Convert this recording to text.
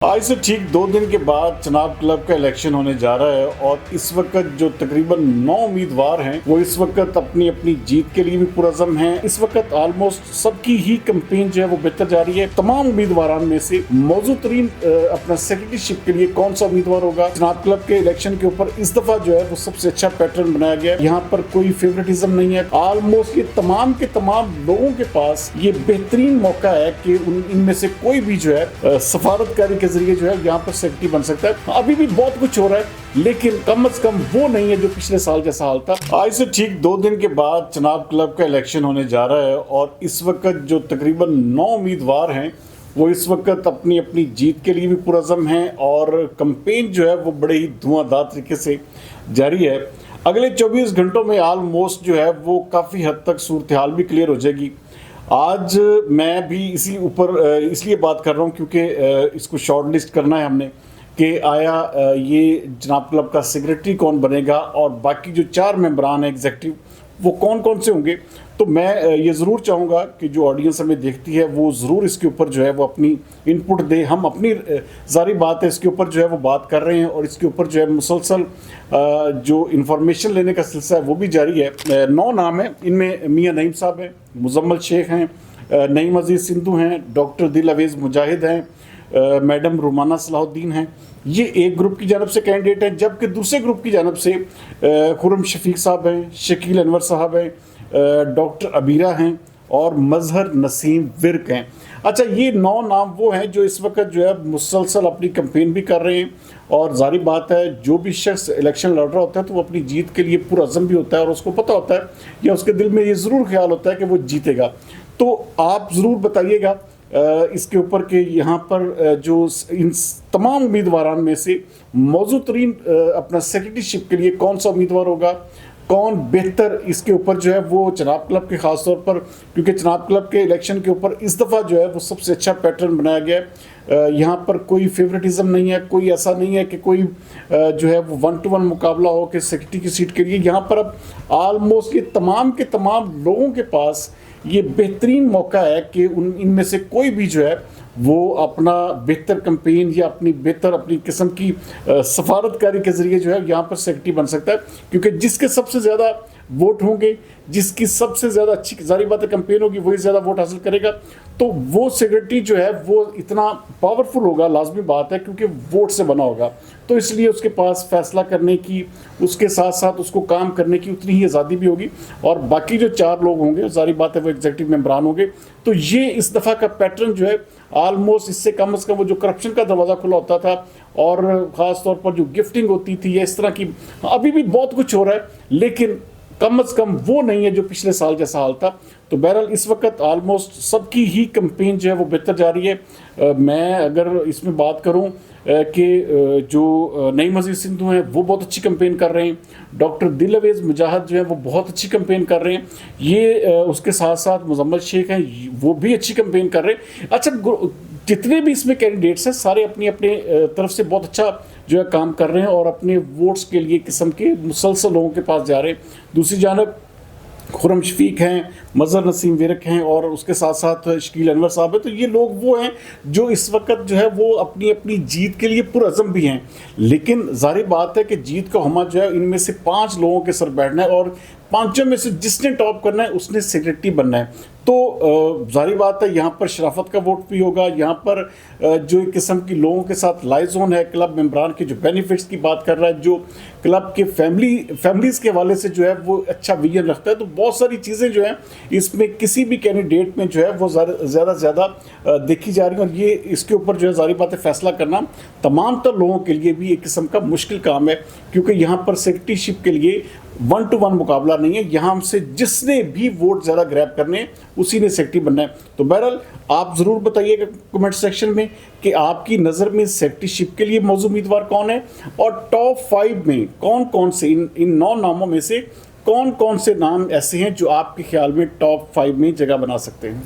आज से ठीक 2 दिन के बाद चनाब क्लब का इलेक्शन होने जा रहा है और इस वक्त जो तकरीबन 9 उम्मीदवार हैं वो इस वक्त अपनी अपनी जीत के लिए भी पुरज़म हैं। इस वक्त ऑलमोस्ट सबकी ही कैंपेन जो है वो बेहतर जा रही है। तमाम उम्मीदवारों में से मौजूद तरीन अपना सेक्रेटरीशिप के लिए कौन सा उम्मीदवार होगा, चनाब क्लब के इलेक्शन के ऊपर इस दफा जो है वो सबसे अच्छा पैटर्न बनाया गया है। यहाँ पर कोई फेवरेटिज्म नहीं है। ऑलमोस्ट ये तमाम के तमाम लोगों के पास ये बेहतरीन मौका है कि इनमें से कोई भी जो है सफारतकारी के जरिए जो है यहाँ पर सेक्रेटरी बन सकता है। अभी भी बहुत कुछ हो रहा है लेकिन कम से कम वो नहीं है जो पिछले साल जैसा हाल था। आज से ठीक 2 दिन के बाद चनाब क्लब का इलेक्शन होने जा रहा है और इस वक्त जो तकरीबन 9 उम्मीदवार हैं वो इस वक्त अपनी अपनी जीत के लिए भी पुरज़म हैं और कैंपेन जो है वो बड़े ही धुआंधार तरीके से जारी है। अगले 24 घंटों में ऑलमोस्ट जो है वो काफ़ी हद तक सूरत हाल भी क्लियर हो जाएगी। आज मैं भी इसी ऊपर इसलिए बात कर रहा हूँ क्योंकि इसको शॉर्ट लिस्ट करना है हमने कि आया ये जनाब क्लब का सेक्रेटरी कौन बनेगा और बाकी जो 4 मेंबरान हैं एग्जेक्टिव वो कौन कौन से होंगे। तो मैं ये ज़रूर चाहूँगा कि जो ऑडियंस हमें देखती है वो ज़रूर इसके ऊपर जो है वो अपनी इनपुट दे। हम अपनी जारी बात है इसके ऊपर जो है वो बात कर रहे हैं और इसके ऊपर जो है मुसलसल जो इंफॉर्मेशन लेने का सिलसिला है वो भी जारी है। 9 नाम हैं, इनमें मियाँ नईम साहब हैं, मुजम्मल शेख हैं, नईम अजीज़ सिंधु हैं, डॉक्टर दिल अवेज़ मुजाहिद हैं, मैडम रुमाना सलाहुद्दीन हैं। ये एक ग्रुप की जानब से कैंडिडेट हैं, जबकि दूसरे ग्रुप की जानब से खुरम शफीक साहब हैं, शकील अनवर साहब हैं, डॉक्टर अबीरा हैं और मजहर नसीम विर्क हैं। अच्छा, ये 9 नाम वो हैं जो इस वक्त जो है मुसलसल अपनी कैंपेन भी कर रहे हैं और जारी बात है जो भी शख्स इलेक्शन लड़ रहा होता है तो वो अपनी जीत के लिए पुरअज़म भी होता है और उसको पता होता है या उसके दिल में ये ज़रूर ख्याल होता है कि वो जीतेगा। तो आप ज़रूर बताइएगा इसके ऊपर कि यहाँ पर जो इन तमाम उम्मीदवारों में से मौजूद तरीन अपना सेक्रेटरीशिप के लिए कौन सा उम्मीदवार होगा, कौन बेहतर इसके ऊपर जो है वो चनाब क्लब के ख़ास तौर पर, क्योंकि चनाब क्लब के इलेक्शन के ऊपर इस दफ़ा जो है वो सबसे अच्छा पैटर्न बनाया गया है। यहाँ पर कोई फेवरेटिज्म नहीं है, कोई ऐसा नहीं है कि कोई जो है वो 1 to 1 मुकाबला हो कि सेक्रेटरी की सीट के लिए। यहाँ पर अब आलमोस्ट ये तमाम के तमाम लोगों के पास ये बेहतरीन मौका है कि इनमें से कोई भी जो है वो अपना बेहतर कैंपेन या अपनी किस्म की सफारतकारी के ज़रिए जो है यहाँ पर सेक्रेटरी बन सकता है, क्योंकि जिसके सबसे ज़्यादा वोट होंगे, जिसकी सबसे ज़्यादा अच्छी जारी बात है कैंपेन होगी, वही ज़्यादा वोट हासिल करेगा। तो वो सेक्रेटरी जो है वो इतना पावरफुल होगा, लाजमी बात है, क्योंकि वोट से बना होगा। तो इसलिए उसके पास फैसला करने की, उसके साथ साथ उसको काम करने की उतनी ही आज़ादी भी होगी और बाकी जो 4 लोग होंगे जारी बात है वो एग्जीक्यूटिव मेंबरान होंगे। तो ये इस दफ़ा का पैटर्न जो है ऑलमोस्ट इससे कम से कम वो जो करप्शन का दरवाज़ा खुला होता था और ख़ास तौर पर जो गिफ्टिंग होती थी या इस तरह की, अभी भी बहुत कुछ हो रहा है लेकिन कम से कम वो नहीं है जो पिछले साल जैसा हाल था। तो बहरहाल इस वक्त ऑलमोस्ट सबकी ही कैंपेन जो है वो बेहतर जा रही है। मैं अगर इसमें बात करूं कि जो नईम अजीज़ सिंधु हैं वो बहुत अच्छी कैंपेन कर रहे हैं, डॉक्टर दिल अवेज़ मुजाहिद जो है वो बहुत अच्छी कैंपेन कर रहे हैं, ये उसके साथ साथ मुजम्मल शेख हैं वो भी अच्छी कैंपेन कर रहे हैं। अच्छा, जितने भी इसमें कैंडिडेट्स हैं सारे अपनी अपने तरफ से बहुत अच्छा जो है काम कर रहे हैं और अपने वोट्स के लिए किस्म के मुसलसल लोगों के पास जा रहे हैं। दूसरी जानब खुरम शफीक हैं, मजहर नसीम विरक हैं और उसके साथ साथ शकील अनवर साहब हैं। तो ये लोग वो हैं जो इस वक्त जो है वो अपनी अपनी जीत के लिए पुरअज़म भी हैं, लेकिन जाहिर बात है कि जीत का हमा जो है इनमें से 5 लोगों के सर बैठना है और 5 में से जिसने टॉप करना है उसने सेक्रेटरी बनना है। तो जाहिर बात है यहाँ पर शराफत का वोट भी होगा। यहाँ पर जो एक किस्म की लोगों के साथ लाइजोन है, क्लब मेंबरान के जो बेनिफिट्स की बात कर रहा है, जो क्लब के फैमिलीज़ के हवाले से जो है वो अच्छा विजन रखता है। तो बहुत सारी चीज़ें जो हैं इसमें किसी भी कैंडिडेट में जो है वो ज़्यादा से ज़्यादा देखी जा रही है और ये इसके ऊपर जो है जारी बात है फैसला करना तमाम तर लोगों के लिए भी एक किस्म का मुश्किल काम है, क्योंकि यहाँ पर सेक्रेटरीशिप के लिए 1 to 1 मुकाबला नहीं है। यहाँ हमसे जिसने भी वोट ज़्यादा ग्रैब करने उसी ने सेक्रेटरी बनना है। तो बहरहाल आप ज़रूर बताइएगा कमेंट सेक्शन में कि आपकी नज़र में सेक्रेटरीशिप के लिए मौजूद उम्मीदवार कौन है और टॉप 5 में कौन कौन से इन 9 नामों में से कौन कौन से नाम ऐसे हैं जो आपके ख्याल में टॉप 5 में जगह बना सकते हैं।